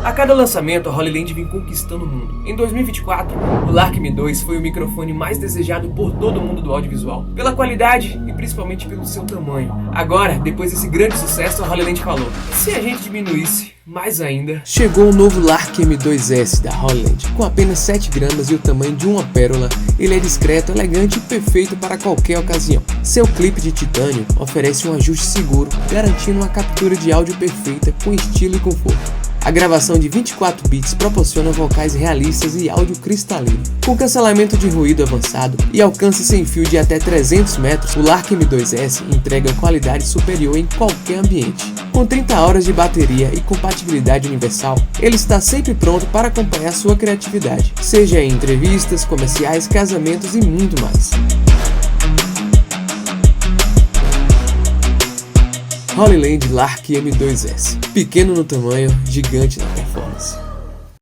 A cada lançamento, a Hollyland vem conquistando o mundo. Em 2024, o Lark M2 foi o microfone mais desejado por todo o mundo do audiovisual, pela qualidade e principalmente pelo seu tamanho. Agora, depois desse grande sucesso, a Hollyland falou: e se a gente diminuísse mais ainda? Chegou o novo Lark M2S da Hollyland. Com apenas 7 gramas e o tamanho de uma pérola, ele é discreto, elegante e perfeito para qualquer ocasião. Seu clipe de titânio oferece um ajuste seguro, garantindo uma captura de áudio perfeita com estilo e conforto. A gravação de 24 bits proporciona vocais realistas e áudio cristalino. Com cancelamento de ruído avançado e alcance sem fio de até 300 metros, o Lark M2S entrega qualidade superior em qualquer ambiente. Com 30 horas de bateria e compatibilidade universal, ele está sempre pronto para acompanhar sua criatividade, seja em entrevistas, comerciais, casamentos e muito mais. Hollyland Lark M2S. Pequeno no tamanho, gigante na performance.